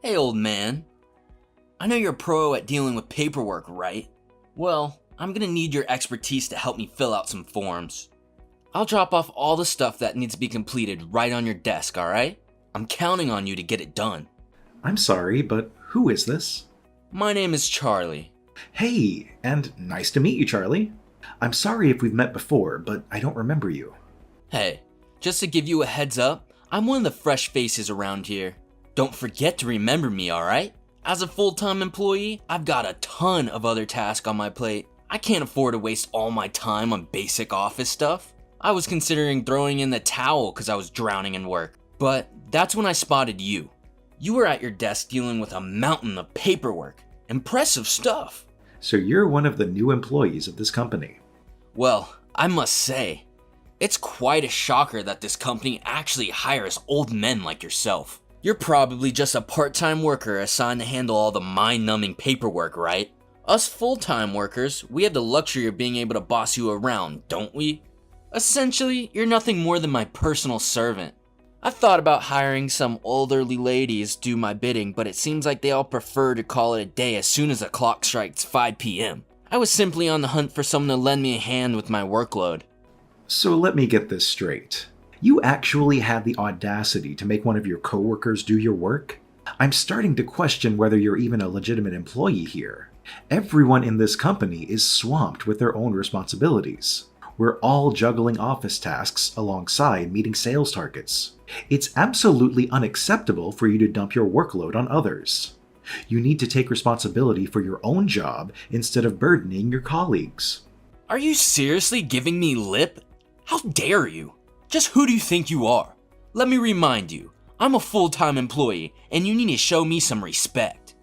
Hey old man, I know you're a pro at dealing with paperwork, right? Well, I'm gonna need your expertise to help me fill out some forms. I'll drop off all the stuff that needs to be completed right on your desk, alright? I'm counting on you to get it done. I'm sorry, but who is this? My name is Charlie. Hey, and nice to meet you, Charlie. I'm sorry if we've met before, but I don't remember you. Hey, just to give you a heads up, I'm one of the fresh faces around here. Don't forget to remember me, alright? As a full-time employee, I've got a ton of other tasks on my plate. I can't afford to waste all my time on basic office stuff. I was considering throwing in the towel because I was drowning in work. But that's when I spotted you. You were at your desk dealing with a mountain of paperwork. Impressive stuff. So you're one of the new employees of this company. Well, I must say, it's quite a shocker that this company actually hires old men like yourself. You're probably just a part-time worker assigned to handle all the mind-numbing paperwork, right? Us full-time workers, we have the luxury of being able to boss you around, don't we? Essentially, you're nothing more than my personal servant. I've thought about hiring some elderly ladies do my bidding, but it seems like they all prefer to call it a day as soon as the clock strikes 5 p.m. I was simply on the hunt for someone to lend me a hand with my workload. So let me get this straight. You actually had the audacity to make one of your coworkers do your work? I'm starting to question whether you're even a legitimate employee here. Everyone in this company is swamped with their own responsibilities. We're all juggling office tasks alongside meeting sales targets. It's absolutely unacceptable for you to dump your workload on others. You need to take responsibility for your own job instead of burdening your colleagues. Are you seriously giving me lip? How dare you? Just who do you think you are? Let me remind you, I'm a full-time employee and you need to show me some respect.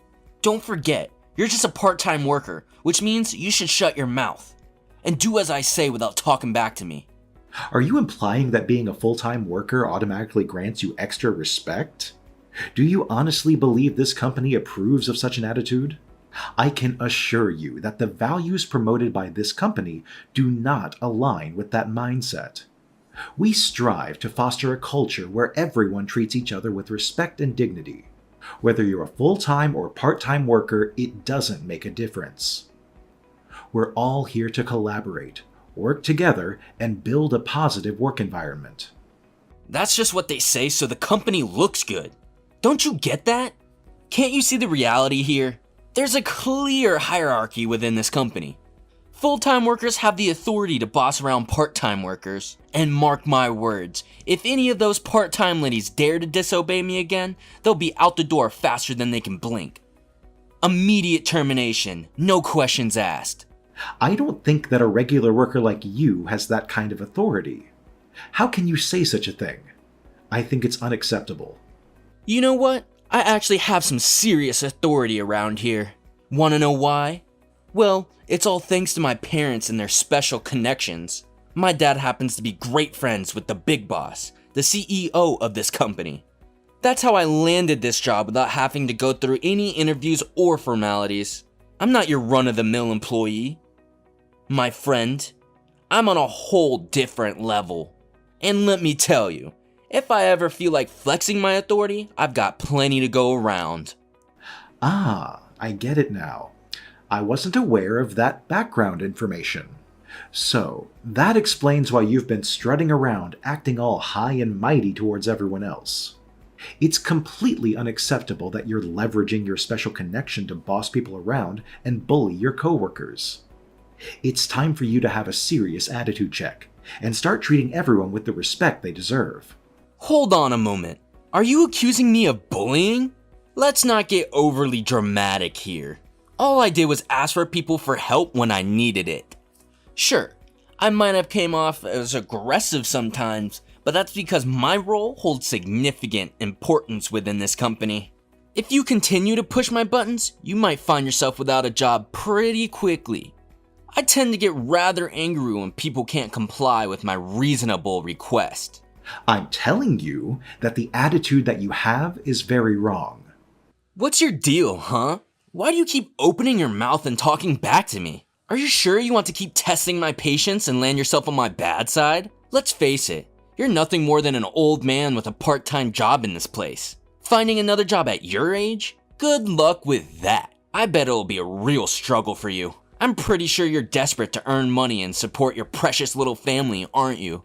Don't forget, you're just a part-time worker, which means you should shut your mouth and do as I say without talking back to me. Are you implying that being a full-time worker automatically grants you extra respect? Do you honestly believe this company approves of such an attitude? I can assure you that the values promoted by this company do not align with that mindset. We strive to foster a culture where everyone treats each other with respect and dignity. Whether you're a full-time or part-time worker, it doesn't make a difference. We're all here to collaborate, work together, and build a positive work environment. That's just what they say so the company looks good. Don't you get that? Can't you see the reality here? There's a clear hierarchy within this company. Full-time workers have the authority to boss around part-time workers. And mark my words, if any of those part-time ladies dare to disobey me again, they'll be out the door faster than they can blink. Immediate termination, no questions asked. I don't think that a regular worker like you has that kind of authority. How can you say such a thing? I think it's unacceptable. You know what? I actually have some serious authority around here. Wanna know why? Well, it's all thanks to my parents and their special connections. My dad happens to be great friends with the big boss, the CEO of this company. That's how I landed this job without having to go through any interviews or formalities. I'm not your run-of-the-mill employee. My friend, I'm on a whole different level. And let me tell you, if I ever feel like flexing my authority, I've got plenty to go around. Ah, I get it now. I wasn't aware of that background information. So, that explains why you've been strutting around acting all high and mighty towards everyone else. It's completely unacceptable that you're leveraging your special connection to boss people around and bully your coworkers. It's time for you to have a serious attitude check and start treating everyone with the respect they deserve. Hold on a moment. Are you accusing me of bullying? Let's not get overly dramatic here. All I did was ask for people for help when I needed it. Sure, I might have came off as aggressive sometimes, but that's because my role holds significant importance within this company. If you continue to push my buttons, you might find yourself without a job pretty quickly. I tend to get rather angry when people can't comply with my reasonable request. I'm telling you that the attitude that you have is very wrong. What's your deal, huh? Why do you keep opening your mouth and talking back to me? Are you sure you want to keep testing my patience and land yourself on my bad side? Let's face it, you're nothing more than an old man with a part-time job in this place. Finding another job at your age? Good luck with that. I bet it'll be a real struggle for you. I'm pretty sure you're desperate to earn money and support your precious little family, aren't you?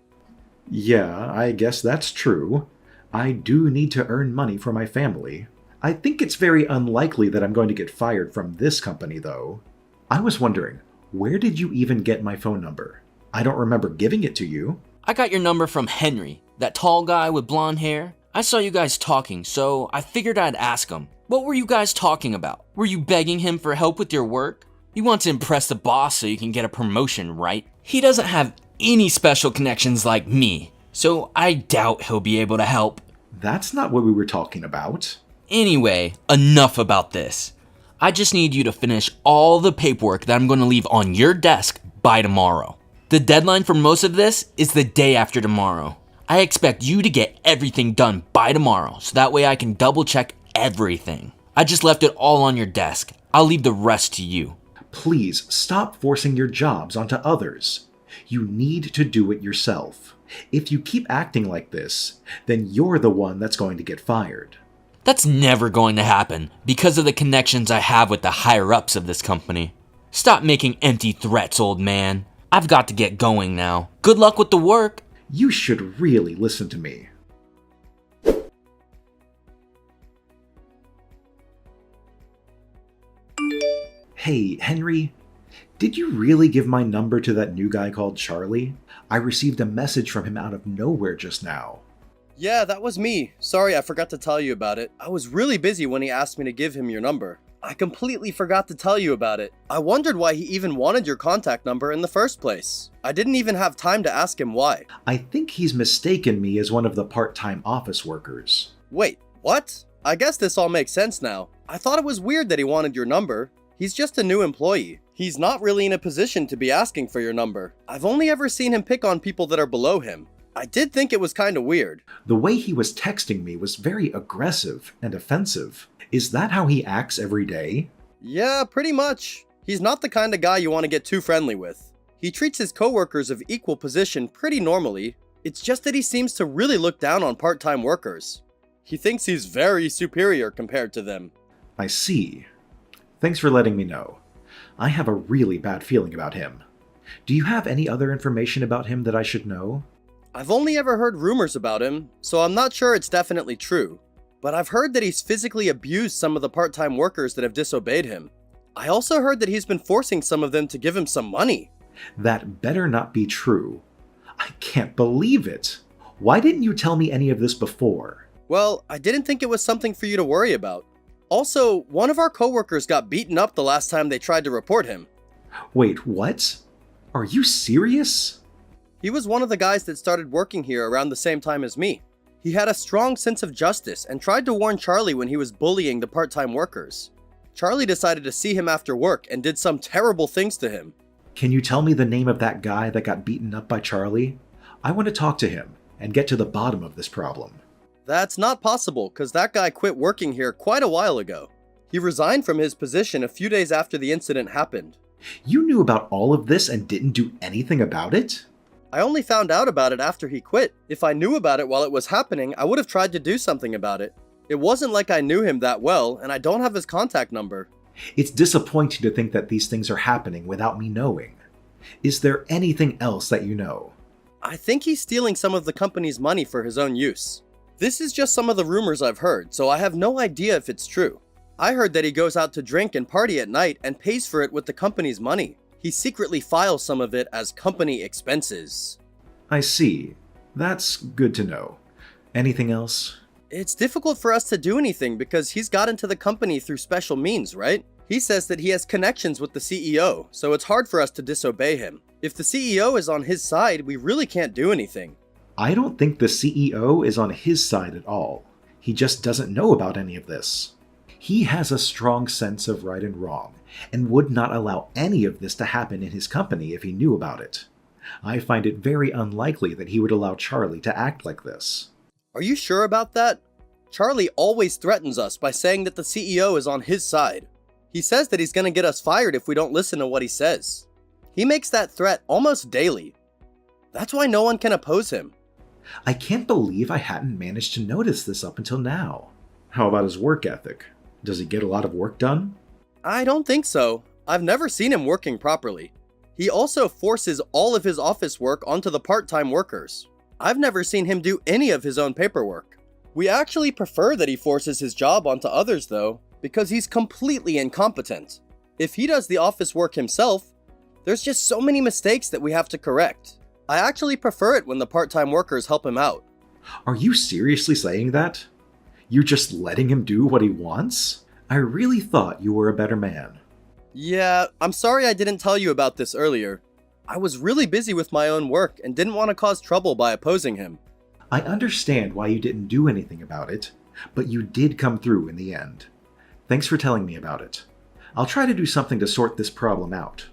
Yeah, I guess that's true. I do need to earn money for my family. I think it's very unlikely that I'm going to get fired from this company, though. I was wondering, where did you even get my phone number? I don't remember giving it to you. I got your number from Henry, that tall guy with blonde hair. I saw you guys talking, so I figured I'd ask him. What were you guys talking about? Were you begging him for help with your work? You want to impress the boss so you can get a promotion, right? He doesn't have any special connections like me, so I doubt he'll be able to help. That's not what we were talking about. Anyway, enough about this. I just need you to finish all the paperwork that I'm going to leave on your desk by tomorrow. The deadline for most of this is the day after tomorrow. I expect you to get everything done by tomorrow, so that way I can double check everything. I just left it all on your desk. I'll leave the rest to you. Please stop forcing your jobs onto others. You need to do it yourself. If you keep acting like this, then you're the one that's going to get fired. That's never going to happen because of the connections I have with the higher-ups of this company. Stop making empty threats, old man. I've got to get going now. Good luck with the work. You should really listen to me. Hey, Henry, did you really give my number to that new guy called Charlie? I received a message from him out of nowhere just now. Yeah, that was me. Sorry, I forgot to tell you about it. I was really busy when he asked me to give him your number. I completely forgot to tell you about it. I wondered why he even wanted your contact number in the first place. I didn't even have time to ask him why. I think he's mistaken me as one of the part-time office workers. Wait, what? I guess this all makes sense now. I thought it was weird that he wanted your number. He's just a new employee. He's not really in a position to be asking for your number. I've only ever seen him pick on people that are below him. I did think it was kind of weird. The way he was texting me was very aggressive and offensive. Is that how he acts every day? Yeah, pretty much. He's not the kind of guy you want to get too friendly with. He treats his coworkers of equal position pretty normally. It's just that he seems to really look down on part-time workers. He thinks he's very superior compared to them. I see. Thanks for letting me know. I have a really bad feeling about him. Do you have any other information about him that I should know? I've only ever heard rumors about him, so I'm not sure it's definitely true. But I've heard that he's physically abused some of the part-time workers that have disobeyed him. I also heard that he's been forcing some of them to give him some money. That better not be true. I can't believe it. Why didn't you tell me any of this before? Well, I didn't think it was something for you to worry about. Also, one of our coworkers got beaten up the last time they tried to report him. Wait, what? Are you serious? He was one of the guys that started working here around the same time as me. He had a strong sense of justice and tried to warn Charlie when he was bullying the part-time workers. Charlie decided to see him after work and did some terrible things to him. Can you tell me the name of that guy that got beaten up by Charlie? I want to talk to him and get to the bottom of this problem. That's not possible, because that guy quit working here quite a while ago. He resigned from his position a few days after the incident happened. You knew about all of this and didn't do anything about it? I only found out about it after he quit. If I knew about it while it was happening, I would have tried to do something about it. It wasn't like I knew him that well, and I don't have his contact number. It's disappointing to think that these things are happening without me knowing. Is there anything else that you know? I think he's stealing some of the company's money for his own use. This is just some of the rumors I've heard, so I have no idea if it's true. I heard that he goes out to drink and party at night and pays for it with the company's money. He secretly files some of it as company expenses. I see. That's good to know. Anything else? It's difficult for us to do anything because he's got into the company through special means, right? He says that he has connections with the CEO, so it's hard for us to disobey him. If the CEO is on his side, we really can't do anything. I don't think the CEO is on his side at all. He just doesn't know about any of this. He has a strong sense of right and wrong, and would not allow any of this to happen in his company if he knew about it. I find it very unlikely that he would allow Charlie to act like this. Are you sure about that? Charlie always threatens us by saying that the CEO is on his side. He says that he's going to get us fired if we don't listen to what he says. He makes that threat almost daily. That's why no one can oppose him. I can't believe I hadn't managed to notice this up until now. How about his work ethic? Does he get a lot of work done? I don't think so. I've never seen him working properly. He also forces all of his office work onto the part-time workers. I've never seen him do any of his own paperwork. We actually prefer that he forces his job onto others though, because he's completely incompetent. If he does the office work himself, there's just so many mistakes that we have to correct. I actually prefer it when the part-time workers help him out. Are you seriously saying that? You're just letting him do what he wants? I really thought you were a better man. Yeah, I'm sorry I didn't tell you about this earlier. I was really busy with my own work and didn't want to cause trouble by opposing him. I understand why you didn't do anything about it, but you did come through in the end. Thanks for telling me about it. I'll try to do something to sort this problem out.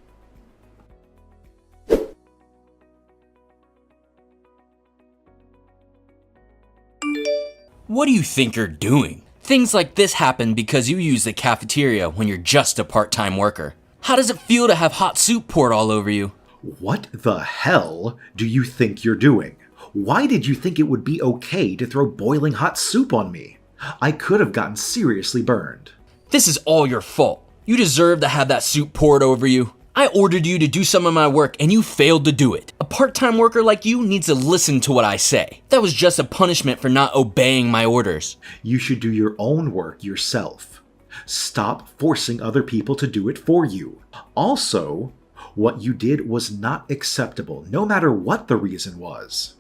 What do you think you're doing? Things like this happen because you use the cafeteria when you're just a part-time worker. How does it feel to have hot soup poured all over you? What the hell do you think you're doing? Why did you think it would be okay to throw boiling hot soup on me? I could have gotten seriously burned. This is all your fault. You deserve to have that soup poured over you. I ordered you to do some of my work and you failed to do it. A part-time worker like you needs to listen to what I say. That was just a punishment for not obeying my orders. You should do your own work yourself. Stop forcing other people to do it for you. Also, what you did was not acceptable, no matter what the reason was.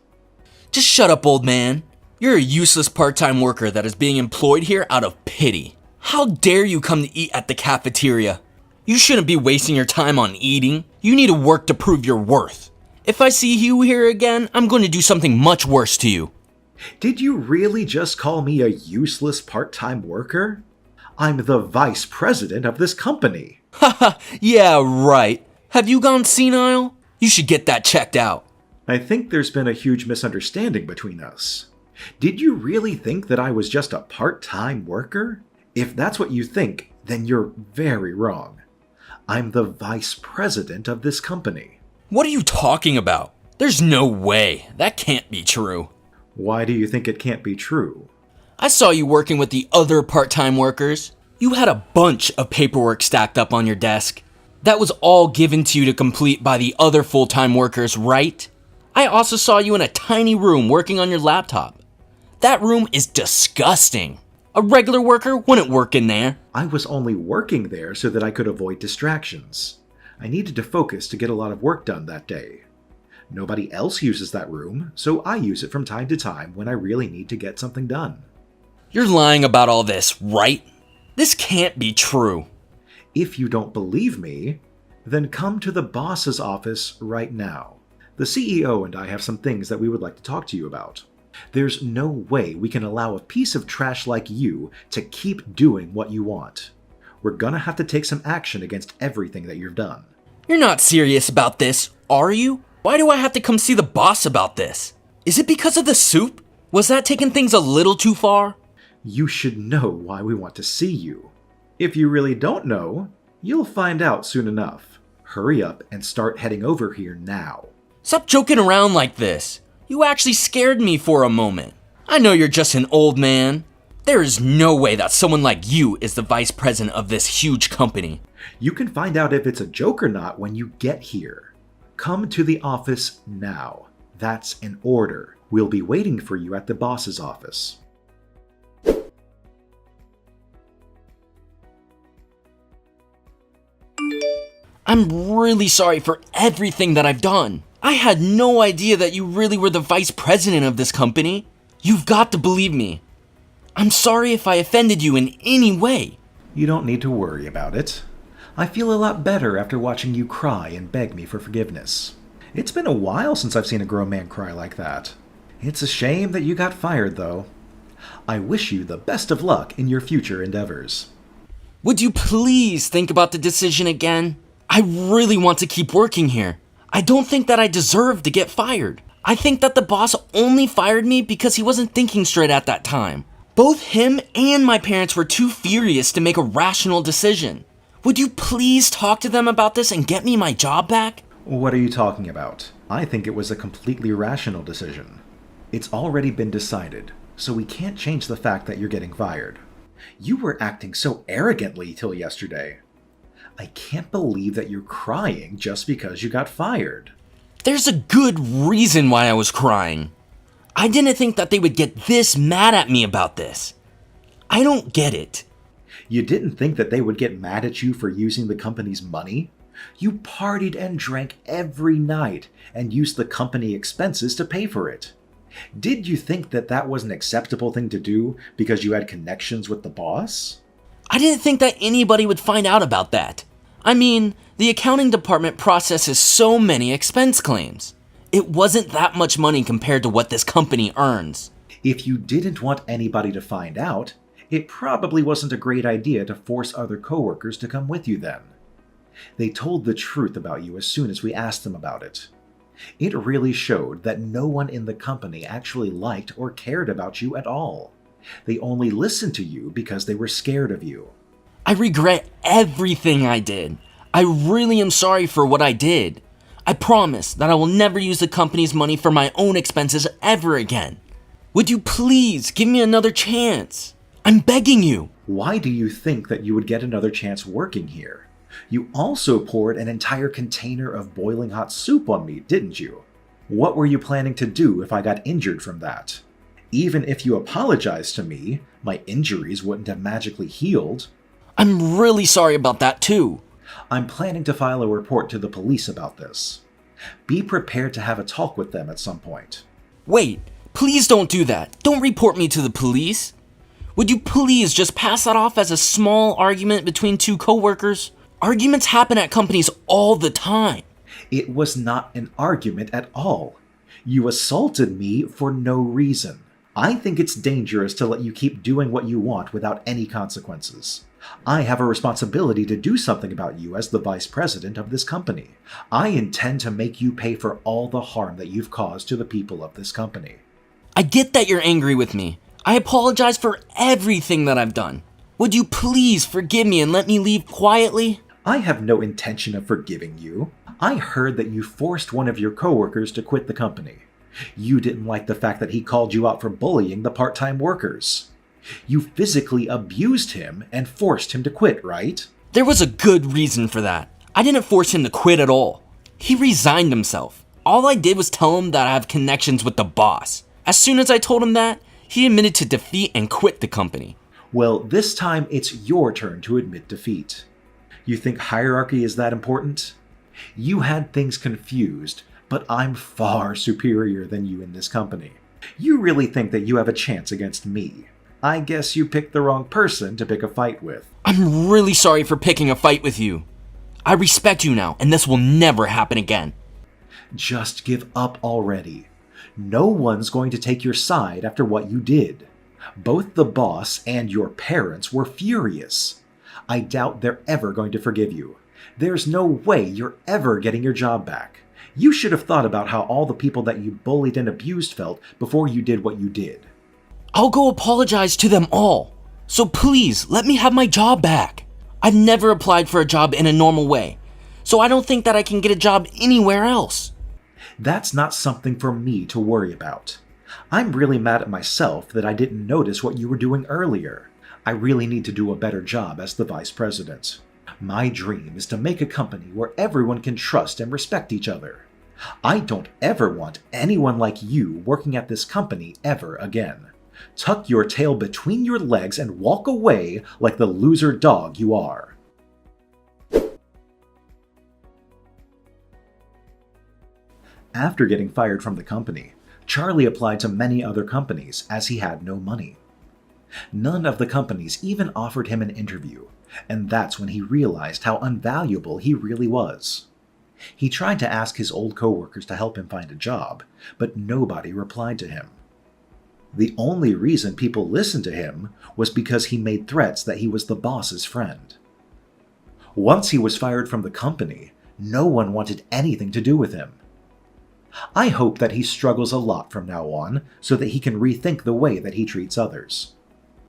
Just shut up, old man. You're a useless part-time worker that is being employed here out of pity. How dare you come to eat at the cafeteria? You shouldn't be wasting your time on eating. You need to work to prove your worth. If I see you here again, I'm going to do something much worse to you. Did you really just call me a useless part-time worker? I'm the vice president of this company. Haha, yeah, right. Have you gone senile? You should get that checked out. I think there's been a huge misunderstanding between us. Did you really think that I was just a part-time worker? If that's what you think, then you're very wrong. I'm the vice president of this company. What are you talking about? There's no way. That can't be true. Why do you think it can't be true? I saw you working with the other part-time workers. You had a bunch of paperwork stacked up on your desk. That was all given to you to complete by the other full-time workers, right? I also saw you in a tiny room working on your laptop. That room is disgusting. A regular worker wouldn't work in there. I was only working there so that I could avoid distractions. I needed to focus to get a lot of work done that day. Nobody else uses that room, so I use it from time to time when I really need to get something done. You're lying about all this, right? This can't be true. If you don't believe me, then come to the boss's office right now. The CEO and I have some things that we would like to talk to you about. There's no way we can allow a piece of trash like you to keep doing what you want. We're gonna have to take some action against everything that you've done. You're not serious about this, are you? Why do I have to come see the boss about this? Is it because of the soup? Was that taking things a little too far? You should know why we want to see you. If you really don't know, you'll find out soon enough. Hurry up and start heading over here now. Stop joking around like this. You actually scared me for a moment. I know you're just an old man. There is no way that someone like you is the vice president of this huge company. You can find out if it's a joke or not when you get here. Come to the office now. That's an order. We'll be waiting for you at the boss's office. I'm really sorry for everything that I've done. I had no idea that you really were the vice president of this company. You've got to believe me. I'm sorry if I offended you in any way. You don't need to worry about it. I feel a lot better after watching you cry and beg me for forgiveness. It's been a while since I've seen a grown man cry like that. It's a shame that you got fired, though. I wish you the best of luck in your future endeavors. Would you please think about the decision again? I really want to keep working here. I don't think that I deserve to get fired. I think that the boss only fired me because he wasn't thinking straight at that time. Both him and my parents were too furious to make a rational decision. Would you please talk to them about this and get me my job back? What are you talking about? I think it was a completely rational decision. It's already been decided, so we can't change the fact that you're getting fired. You were acting so arrogantly till yesterday. I can't believe that you're crying just because you got fired. There's a good reason why I was crying. I didn't think that they would get this mad at me about this. I don't get it. You didn't think that they would get mad at you for using the company's money? You partied and drank every night and used the company expenses to pay for it. Did you think that that was an acceptable thing to do because you had connections with the boss? I didn't think that anybody would find out about that. I mean, the accounting department processes so many expense claims. It wasn't that much money compared to what this company earns. If you didn't want anybody to find out, it probably wasn't a great idea to force other coworkers to come with you then. They told the truth about you as soon as we asked them about it. It really showed that no one in the company actually liked or cared about you at all. They only listened to you because they were scared of you. I regret everything I did. I really am sorry for what I did. I promise that I will never use the company's money for my own expenses ever again. Would you please give me another chance? I'm begging you. Why do you think that you would get another chance working here? You also poured an entire container of boiling hot soup on me, didn't you? What were you planning to do if I got injured from that? Even if you apologized to me, my injuries wouldn't have magically healed. I'm really sorry about that too. I'm planning to file a report to the police about this. Be prepared to have a talk with them at some point. Wait, please don't do that. Don't report me to the police. Would you please just pass that off as a small argument between two coworkers? Arguments happen at companies all the time. It was not an argument at all. You assaulted me for no reason. I think it's dangerous to let you keep doing what you want without any consequences. I have a responsibility to do something about you as the vice president of this company. I intend to make you pay for all the harm that you've caused to the people of this company. I get that you're angry with me. I apologize for everything that I've done. Would you please forgive me and let me leave quietly? I have no intention of forgiving you. I heard that you forced one of your coworkers to quit the company. You didn't like the fact that he called you out for bullying the part-time workers. You physically abused him and forced him to quit, right? There was a good reason for that. I didn't force him to quit at all. He resigned himself. All I did was tell him that I have connections with the boss. As soon as I told him that, he admitted to defeat and quit the company. Well, this time it's your turn to admit defeat. You think hierarchy is that important? You had things confused, but I'm far superior than you in this company. You really think that you have a chance against me? I guess you picked the wrong person to pick a fight with. I'm really sorry for picking a fight with you. I respect you now, and this will never happen again. Just give up already. No one's going to take your side after what you did. Both the boss and your parents were furious. I doubt they're ever going to forgive you. There's no way you're ever getting your job back. You should have thought about how all the people that you bullied and abused felt before you did what you did. I'll go apologize to them all. So please, let me have my job back. I've never applied for a job in a normal way, so I don't think that I can get a job anywhere else. That's not something for me to worry about. I'm really mad at myself that I didn't notice what you were doing earlier. I really need to do a better job as the vice president. My dream is to make a company where everyone can trust and respect each other. I don't ever want anyone like you working at this company ever again. Tuck your tail between your legs and walk away like the loser dog you are. After getting fired from the company, Charlie applied to many other companies as he had no money. None of the companies even offered him an interview, and that's when he realized how unvaluable he really was. He tried to ask his old coworkers to help him find a job, but nobody replied to him. The only reason people listened to him was because he made threats that he was the boss's friend. Once he was fired from the company, no one wanted anything to do with him. I hope that he struggles a lot from now on so that he can rethink the way that he treats others.